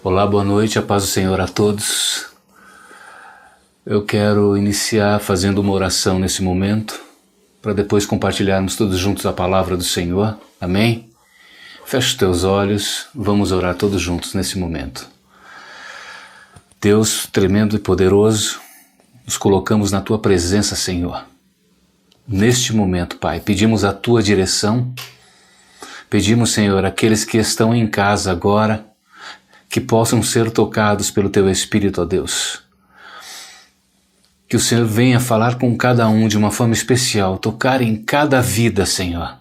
Olá, boa noite, a paz do Senhor a todos. Eu quero iniciar fazendo uma oração nesse momento, para depois compartilharmos todos juntos a palavra do Senhor. Amém? Feche os teus olhos, vamos orar todos juntos nesse momento. Deus tremendo e poderoso, nos colocamos na Tua presença, Senhor. Neste momento, Pai, pedimos a Tua direção, pedimos, Senhor, aqueles que estão em casa agora, que possam ser tocados pelo Teu Espírito, ó Deus. Que o Senhor venha falar com cada um de uma forma especial, tocar em cada vida, Senhor.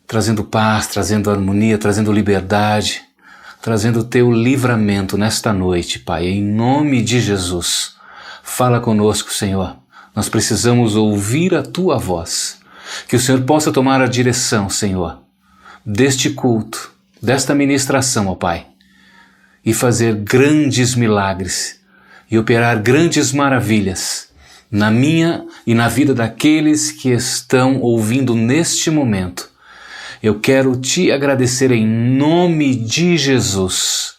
Trazendo paz, trazendo harmonia, trazendo liberdade, trazendo o Teu livramento nesta noite, Pai, em nome de Jesus. Fala conosco, Senhor. Nós precisamos ouvir a Tua voz. Que o Senhor possa tomar a direção, Senhor, deste culto, desta ministração, ó Pai, e fazer grandes milagres e operar grandes maravilhas na minha e na vida daqueles que estão ouvindo neste momento. Eu quero Te agradecer em nome de Jesus.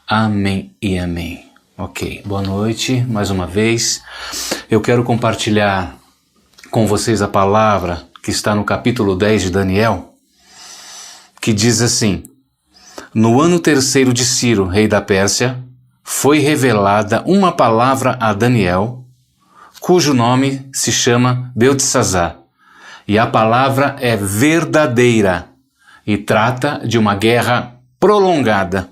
Amém e amém. Ok, boa noite mais uma vez. Eu quero compartilhar com vocês a palavra que está no capítulo 10 de Daniel, que diz assim: No ano terceiro de Ciro, rei da Pérsia, foi revelada uma palavra a Daniel, cujo nome se chama Beltesazar, e a palavra é verdadeira e trata de uma guerra prolongada.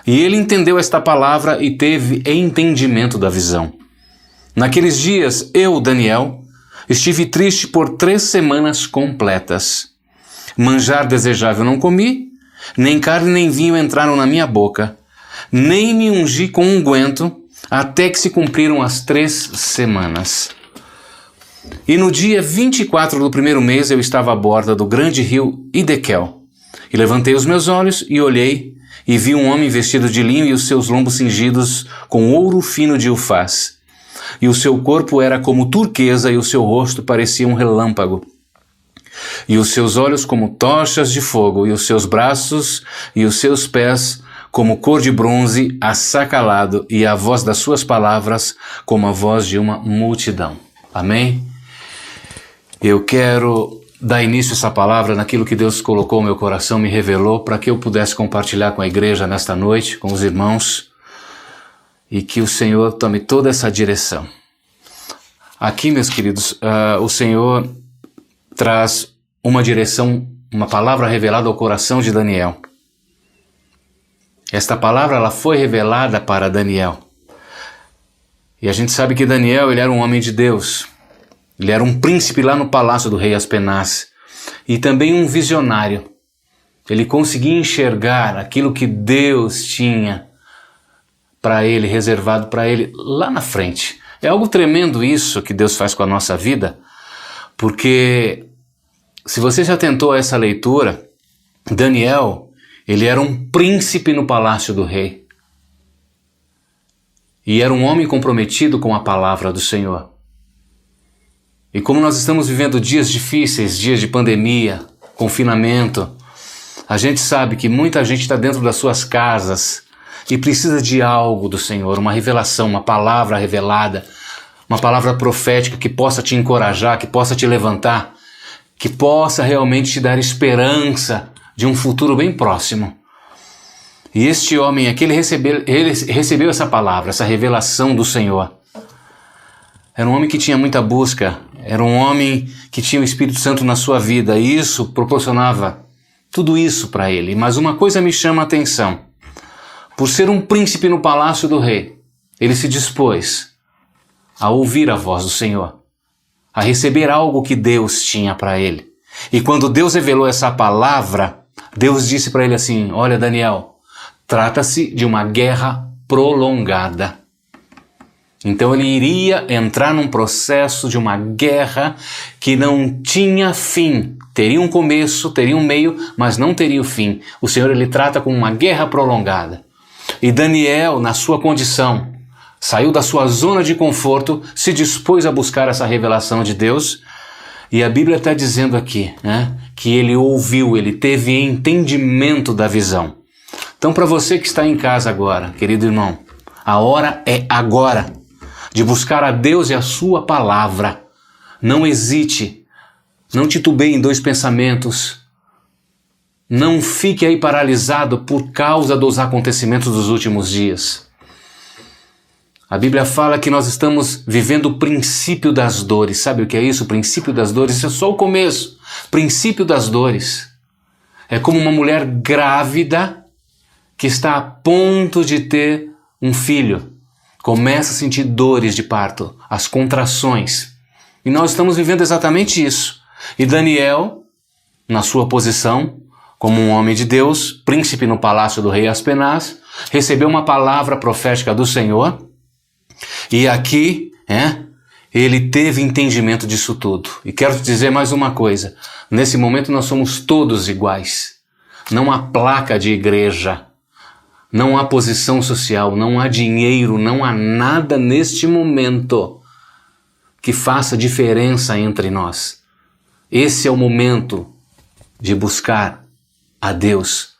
E ele entendeu esta palavra e teve entendimento da visão. Naqueles dias, eu, Daniel, estive triste por 3 semanas completas. Manjar desejável não comi, nem carne nem vinho entraram na minha boca, nem me ungi com unguento, até que se cumpriram as 3 semanas. E no dia 24 do primeiro mês eu estava à borda do grande rio Idequel, e levantei os meus olhos e olhei, e vi um homem vestido de linho e os seus lombos cingidos com ouro fino de Ufaz. E o seu corpo era como turquesa e o seu rosto parecia um relâmpago. E os seus olhos como tochas de fogo, e os seus braços e os seus pés como cor de bronze assacalado, e a voz das suas palavras como a voz de uma multidão. Amém? Eu quero dar início a essa palavra naquilo que Deus colocou no meu coração, me revelou, para que eu pudesse compartilhar com a igreja nesta noite, com os irmãos, e que o Senhor tome toda essa direção. Aqui, meus queridos, o Senhor traz uma direção, uma palavra revelada ao coração de Daniel. Esta palavra ela foi revelada para Daniel. E a gente sabe que Daniel ele era um homem de Deus. Ele era um príncipe lá no palácio do rei Aspenaz. E também um visionário. Ele conseguia enxergar aquilo que Deus tinha para ele, reservado para ele lá na frente. É algo tremendo isso que Deus faz com a nossa vida, porque se você já tentou essa leitura, Daniel, ele era um príncipe no palácio do rei. E era um homem comprometido com a palavra do Senhor. E como nós estamos vivendo dias difíceis, dias de pandemia, confinamento, a gente sabe que muita gente está dentro das suas casas e precisa de algo do Senhor, uma revelação, uma palavra revelada, uma palavra profética que possa te encorajar, que possa te levantar, que possa realmente te dar esperança de um futuro bem próximo. E este homem aqui, ele recebeu essa palavra, essa revelação do Senhor. Era um homem que tinha muita busca, era um homem que tinha o Espírito Santo na sua vida, e isso proporcionava tudo isso para ele. Mas uma coisa me chama a atenção. Por ser um príncipe no palácio do rei, ele se dispôs a ouvir a voz do Senhor, a receber algo que Deus tinha para ele. E quando Deus revelou essa palavra, Deus disse para ele assim: olha, Daniel, trata-se de uma guerra prolongada. Então ele iria entrar num processo de uma guerra que não tinha fim. Teria um começo, teria um meio, mas não teria o fim. O Senhor ele trata como uma guerra prolongada. E Daniel, na sua condição, saiu da sua zona de conforto, se dispôs a buscar essa revelação de Deus. E a Bíblia está dizendo aqui, que ele ouviu, ele teve entendimento da visão. Então, para você que está em casa agora, querido irmão, a hora é agora de buscar a Deus e a sua palavra. Não hesite, não titubeie em dois pensamentos, não fique aí paralisado por causa dos acontecimentos dos últimos dias. A Bíblia fala que nós estamos vivendo o princípio das dores. Sabe o que é isso? O princípio das dores? Isso é só o começo. Princípio das dores. É como uma mulher grávida que está a ponto de ter um filho. Começa a sentir dores de parto, as contrações. E nós estamos vivendo exatamente isso. E Daniel, na sua posição, como um homem de Deus, príncipe no palácio do rei Aspenaz, recebeu uma palavra profética do Senhor. E aqui, ele teve entendimento disso tudo. E quero te dizer mais uma coisa. Nesse momento nós somos todos iguais. Não há placa de igreja. Não há posição social. Não há dinheiro. Não há nada neste momento que faça diferença entre nós. Esse é o momento de buscar a Deus,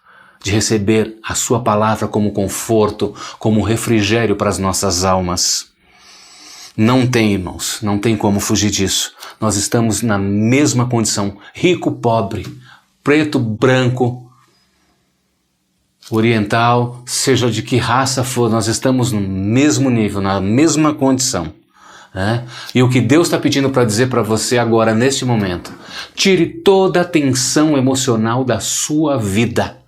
de receber a sua palavra como conforto, como refrigério para as nossas almas. Não tem, irmãos, não tem como fugir disso. Nós estamos na mesma condição, rico, pobre, preto, branco, oriental, seja de que raça for, nós estamos no mesmo nível, na mesma condição. E o que Deus está pedindo para dizer para você agora, neste momento, tire toda a tensão emocional da sua vida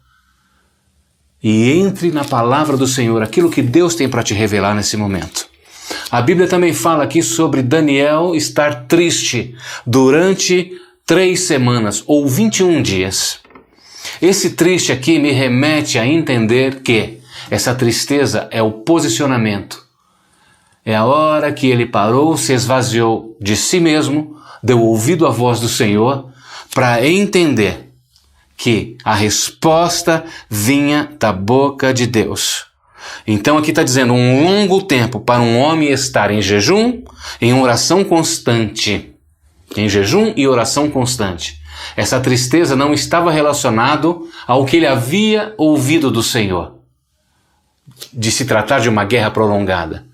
e entre na palavra do Senhor, aquilo que Deus tem para te revelar nesse momento. A Bíblia também fala aqui sobre Daniel estar triste durante 3 semanas ou 21 dias. Esse triste aqui me remete a entender que essa tristeza é o posicionamento. É a hora que ele parou, se esvaziou de si mesmo, deu ouvido à voz do Senhor para entender que a resposta vinha da boca de Deus. Então aqui está dizendo um longo tempo para um homem estar em jejum, em oração constante. Em jejum e oração constante. Essa tristeza não estava relacionado ao que ele havia ouvido do Senhor, de se tratar de uma guerra prolongada.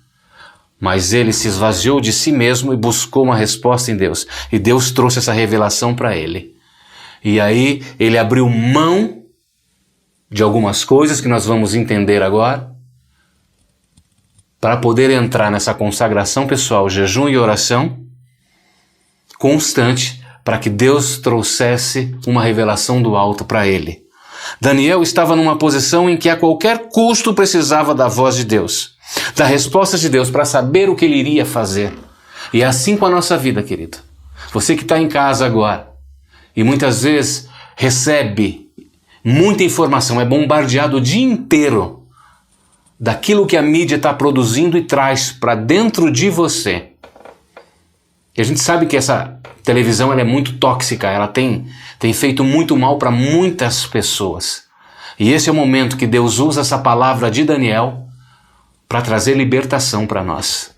Mas ele se esvaziou de si mesmo e buscou uma resposta em Deus. E Deus trouxe essa revelação para ele. E aí ele abriu mão de algumas coisas que nós vamos entender agora, para poder entrar nessa consagração pessoal, jejum e oração constante, para que Deus trouxesse uma revelação do alto para ele. Daniel estava numa posição em que a qualquer custo precisava da voz de Deus, da resposta de Deus para saber o que ele iria fazer. E é assim com a nossa vida, querido. Você que está em casa agora e muitas vezes recebe muita informação, é bombardeado o dia inteiro daquilo que a mídia está produzindo e traz para dentro de você. E a gente sabe que essa televisão ela é muito tóxica, ela tem feito muito mal para muitas pessoas. E esse é o momento que Deus usa essa palavra de Daniel para trazer libertação para nós,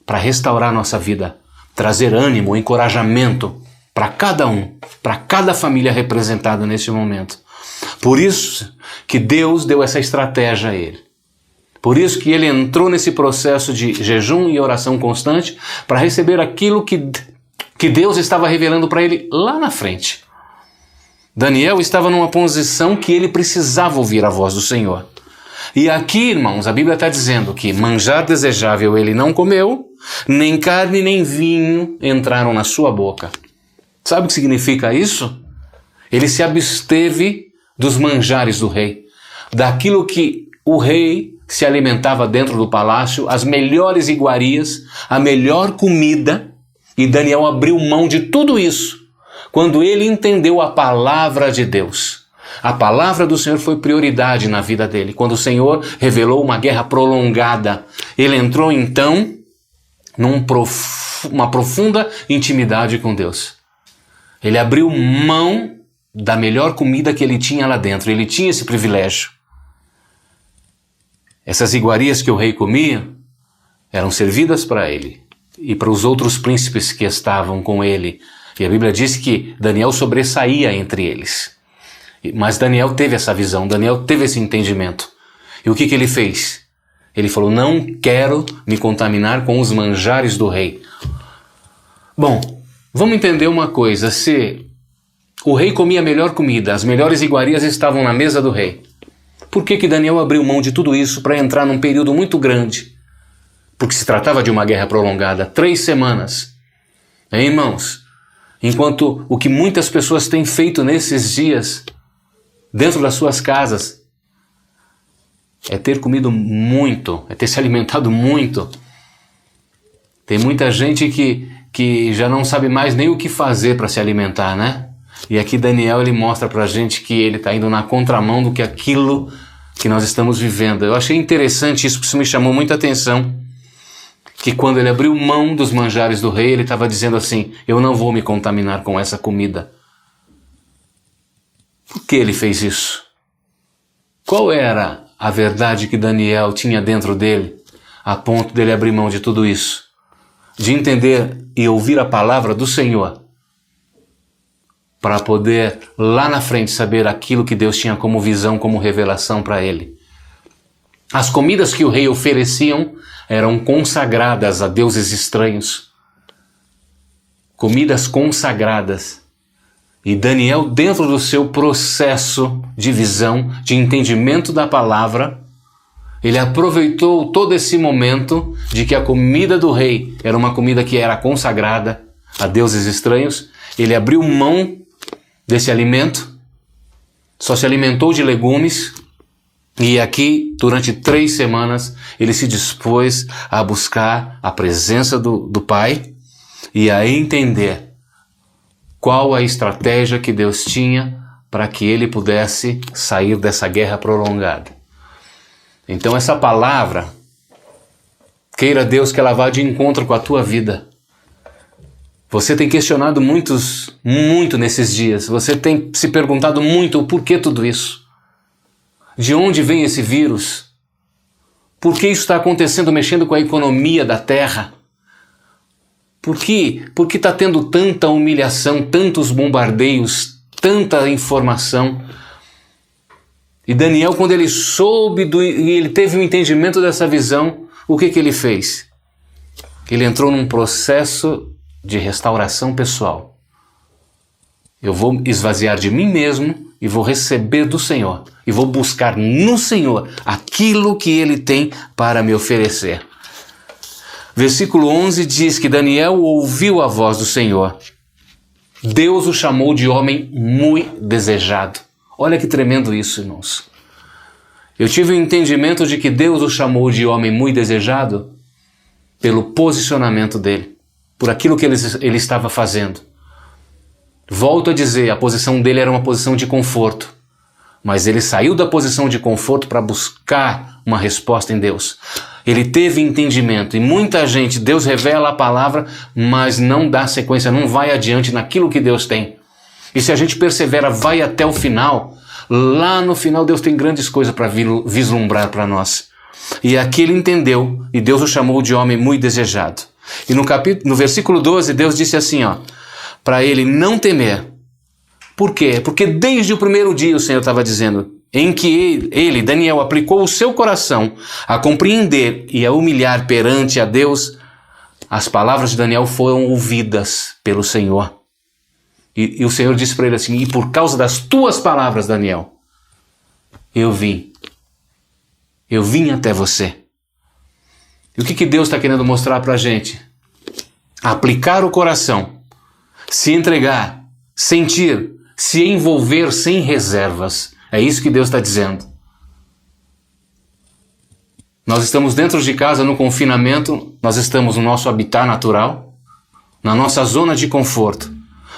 para restaurar nossa vida, trazer ânimo, encorajamento para cada um, para cada família representada nesse momento. Por isso que Deus deu essa estratégia a ele. Por isso que ele entrou nesse processo de jejum e oração constante para receber aquilo que Deus estava revelando para ele lá na frente. Daniel estava numa posição que ele precisava ouvir a voz do Senhor. E aqui, irmãos, a Bíblia está dizendo que manjar desejável ele não comeu, nem carne nem vinho entraram na sua boca. Sabe o que significa isso? Ele se absteve dos manjares do rei, daquilo que o rei se alimentava dentro do palácio, as melhores iguarias, a melhor comida, e Daniel abriu mão de tudo isso quando ele entendeu a palavra de Deus. A palavra do Senhor foi prioridade na vida dele. Quando o Senhor revelou uma guerra prolongada, ele entrou então numa profunda intimidade com Deus. Ele abriu mão da melhor comida que ele tinha lá dentro. Ele tinha esse privilégio. Essas iguarias que o rei comia eram servidas para ele e para os outros príncipes que estavam com ele. E a Bíblia diz que Daniel sobressaía entre eles. Mas Daniel teve essa visão, Daniel teve esse entendimento. E o que ele fez? Ele falou, não quero me contaminar com os manjares do rei. Bom, vamos entender uma coisa, se o rei comia a melhor comida, as melhores iguarias estavam na mesa do rei, por que Daniel abriu mão de tudo isso para entrar num período muito grande? Porque se tratava de uma guerra prolongada, 3 semanas. Irmãos, enquanto o que muitas pessoas têm feito nesses dias, dentro das suas casas, é ter comido muito, é ter se alimentado muito. Tem muita gente que já não sabe mais nem o que fazer para se alimentar, né? E aqui Daniel ele mostra pra gente que ele está indo na contramão do que aquilo que nós estamos vivendo. Eu achei interessante isso, porque isso me chamou muita atenção, que quando ele abriu mão dos manjares do rei, ele estava dizendo assim, eu não vou me contaminar com essa comida. Por que ele fez isso? Qual era a verdade que Daniel tinha dentro dele, a ponto dele abrir mão de tudo isso? De entender e ouvir a palavra do Senhor, para poder lá na frente saber aquilo que Deus tinha como visão, como revelação para ele. As comidas que o rei ofereciam eram consagradas a deuses estranhos. Comidas consagradas. E Daniel, dentro do seu processo de visão, de entendimento da palavra, ele aproveitou todo esse momento de que a comida do rei era uma comida que era consagrada a deuses estranhos. Ele abriu mão desse alimento, só se alimentou de legumes, e aqui, durante 3 semanas, ele se dispôs a buscar a presença do Pai e a entender qual a estratégia que Deus tinha para que ele pudesse sair dessa guerra prolongada. Então essa palavra, queira Deus que ela vá de encontro com a tua vida. Você tem questionado muito nesses dias. Você tem se perguntado muito o porquê tudo isso. De onde vem esse vírus? Por que isso está acontecendo, mexendo com a economia da terra? Por que está tendo tanta humilhação, tantos bombardeios, tanta informação? E Daniel, quando ele soube e ele teve um entendimento dessa visão, o que ele fez? Ele entrou num processo de restauração pessoal. Eu vou esvaziar de mim mesmo e vou receber do Senhor. E vou buscar no Senhor aquilo que Ele tem para me oferecer. Versículo 11 diz que Daniel ouviu a voz do Senhor. Deus o chamou de homem muito desejado. Olha que tremendo isso, irmãos. Eu tive o entendimento de que Deus o chamou de homem muito desejado pelo posicionamento dele, por aquilo que ele estava fazendo. Volto a dizer, a posição dele era uma posição de conforto, mas ele saiu da posição de conforto para buscar uma resposta em Deus. Ele teve entendimento, e muita gente, Deus revela a palavra, mas não dá sequência, não vai adiante naquilo que Deus tem. E se a gente persevera, vai até o final, lá no final Deus tem grandes coisas para vislumbrar para nós. E aqui ele entendeu, e Deus o chamou de homem muito desejado. E no versículo 12, Deus disse assim, para ele não temer. Por quê? Porque desde o primeiro dia o Senhor estava dizendo, em que ele, Daniel, aplicou o seu coração a compreender e a humilhar perante a Deus, as palavras de Daniel foram ouvidas pelo Senhor. E o Senhor disse para ele assim, e por causa das tuas palavras, Daniel, eu vim até você. E o que Deus está querendo mostrar para a gente? Aplicar o coração, se entregar, sentir, se envolver sem reservas. É isso que Deus está dizendo. Nós estamos dentro de casa no confinamento, nós estamos no nosso habitat natural, na nossa zona de conforto.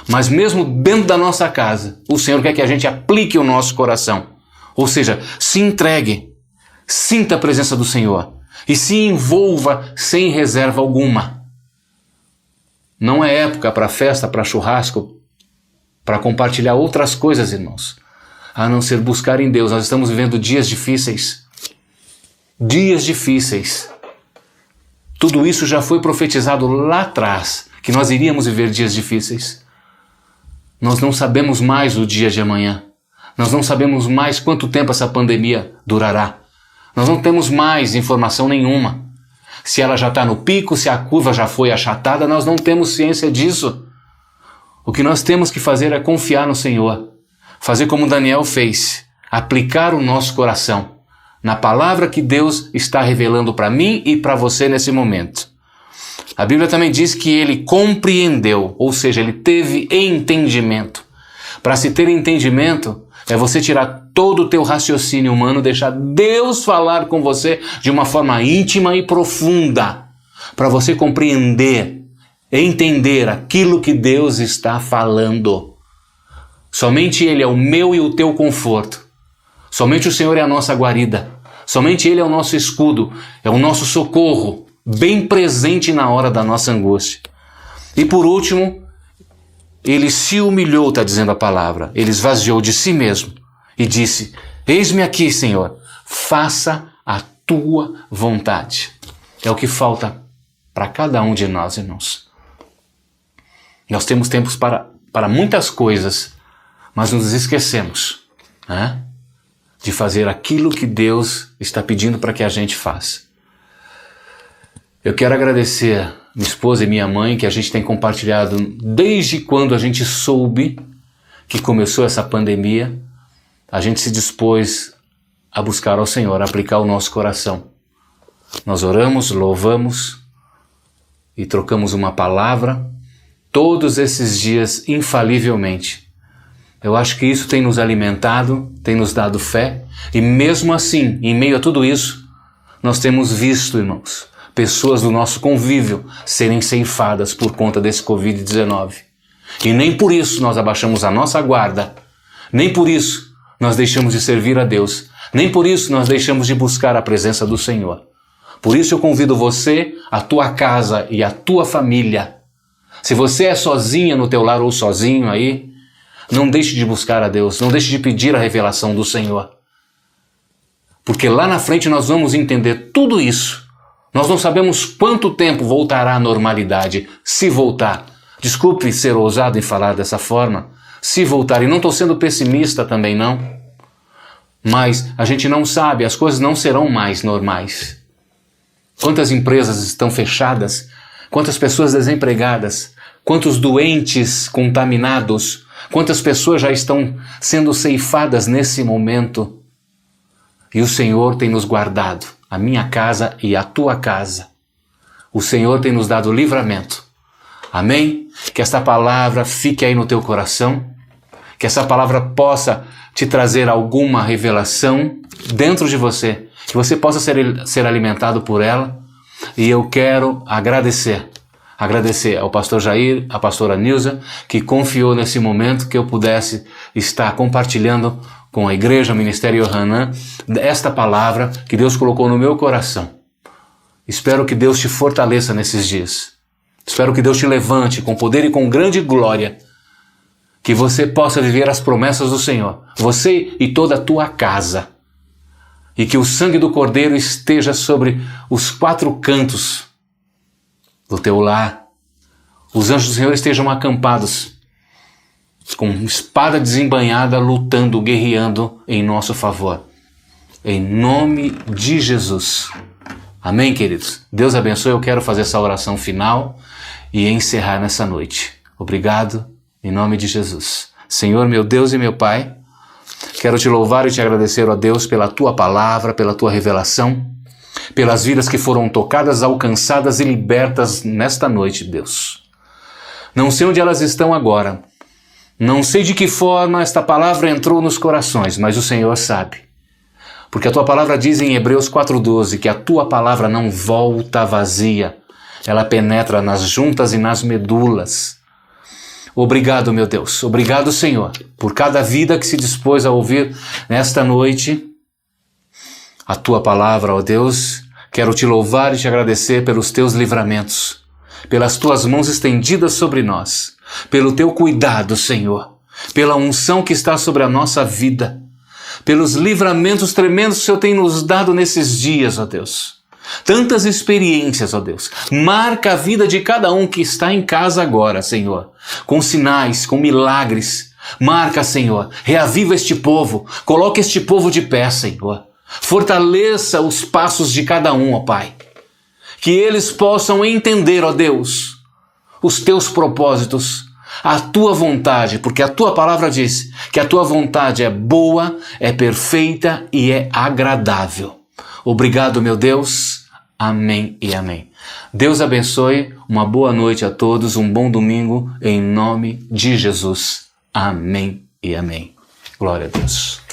Mas mesmo dentro da nossa casa, o Senhor quer que a gente aplique o nosso coração. Ou seja, se entregue, sinta a presença do Senhor e se envolva sem reserva alguma. Não é época para festa, para churrasco, para compartilhar outras coisas, irmãos, a não ser buscar em Deus. Nós estamos vivendo dias difíceis. Dias difíceis. Tudo isso já foi profetizado lá atrás, que nós iríamos viver dias difíceis. Nós não sabemos mais o dia de amanhã. Nós não sabemos mais quanto tempo essa pandemia durará. Nós não temos mais informação nenhuma. Se ela já está no pico, se a curva já foi achatada, nós não temos ciência disso. O que nós temos que fazer é confiar no Senhor. Fazer como Daniel fez. Aplicar o nosso coração na palavra que Deus está revelando para mim e para você nesse momento. A Bíblia também diz que ele compreendeu, ou seja, ele teve entendimento. Para se ter entendimento, é você tirar todo o teu raciocínio humano, deixar Deus falar com você de uma forma íntima e profunda, para você compreender, entender aquilo que Deus está falando. Somente Ele é o meu e o teu conforto. Somente o Senhor é a nossa guarida. Somente Ele é o nosso escudo, é o nosso socorro, bem presente na hora da nossa angústia. E por último, Ele se humilhou, está dizendo a palavra. Ele esvaziou de si mesmo e disse: eis-me aqui, Senhor, faça a tua vontade. É o que falta para cada um de nós, irmãos. Nós temos tempos para muitas coisas, mas nos esquecemos, né, de fazer aquilo que Deus está pedindo para que a gente faça. Eu quero agradecer minha esposa e minha mãe, que a gente tem compartilhado desde quando a gente soube que começou essa pandemia. A gente se dispôs a buscar ao Senhor, a aplicar o nosso coração. Nós oramos, louvamos e trocamos uma palavra todos esses dias, infalivelmente. Eu acho que isso tem nos alimentado, tem nos dado fé, e mesmo assim, em meio a tudo isso, nós temos visto, irmãos, pessoas do nosso convívio serem ceifadas por conta desse Covid-19. E nem por isso nós abaixamos a nossa guarda, nem por isso nós deixamos de servir a Deus, nem por isso nós deixamos de buscar a presença do Senhor. Por isso eu convido você, a tua casa e a tua família. Se você é sozinha no teu lar ou sozinho aí, não deixe de buscar a Deus, não deixe de pedir a revelação do Senhor. Porque lá na frente nós vamos entender tudo isso. Nós não sabemos quanto tempo voltará à normalidade, se voltar. Desculpe ser ousado em falar dessa forma, se voltar, e não estou sendo pessimista também não, mas a gente não sabe, as coisas não serão mais normais. Quantas empresas estão fechadas, quantas pessoas desempregadas, quantos doentes contaminados, quantas pessoas já estão sendo ceifadas nesse momento. E o Senhor tem nos guardado, a minha casa e a tua casa. O Senhor tem nos dado livramento. Amém? Que esta palavra fique aí no teu coração, que essa palavra possa te trazer alguma revelação dentro de você, que você possa ser alimentado por ela. E eu quero agradecer ao pastor Jair, à pastora Nilza, que confiou nesse momento que eu pudesse estar compartilhando com a Igreja Ministério Yohanan esta palavra que Deus colocou no meu coração. Espero que Deus te fortaleça nesses dias. Espero que Deus te levante com poder e com grande glória, que você possa viver as promessas do Senhor, você e toda a tua casa, e que o sangue do Cordeiro esteja sobre os 4 cantos do teu lar. Os anjos do Senhor estejam acampados, com espada desembainhada, lutando, guerreando em nosso favor. Em nome de Jesus. Amém, queridos? Deus abençoe. Eu quero fazer essa oração final e encerrar nessa noite. Obrigado, em nome de Jesus. Senhor, meu Deus e meu Pai, quero te louvar e te agradecer, ó Deus, pela tua palavra, pela tua revelação, pelas vidas que foram tocadas, alcançadas e libertas nesta noite, Deus. Não sei onde elas estão agora. Não sei de que forma esta palavra entrou nos corações, mas o Senhor sabe. Porque a tua palavra diz em Hebreus 4:12 que a tua palavra não volta vazia. Ela penetra nas juntas e nas medulas. Obrigado, meu Deus. Obrigado, Senhor, por cada vida que se dispôs a ouvir nesta noite a tua palavra, ó Deus. Quero te louvar e te agradecer pelos teus livramentos, pelas tuas mãos estendidas sobre nós, pelo teu cuidado, Senhor, pela unção que está sobre a nossa vida, pelos livramentos tremendos que o Senhor tem nos dado nesses dias, ó Deus. Tantas experiências, ó Deus. Marca a vida de cada um que está em casa agora, Senhor, com sinais, com milagres, Marca, Senhor, reaviva este povo, coloque este povo de pé, Senhor. Fortaleça os passos de cada um, ó Pai. Que eles possam entender, ó Deus, os teus propósitos, a tua vontade, porque a tua palavra diz que a tua vontade é boa, é perfeita e é agradável. Obrigado, meu Deus. Amém e amém. Deus abençoe, uma boa noite a todos, um bom domingo, em nome de Jesus. Amém e amém. Glória a Deus.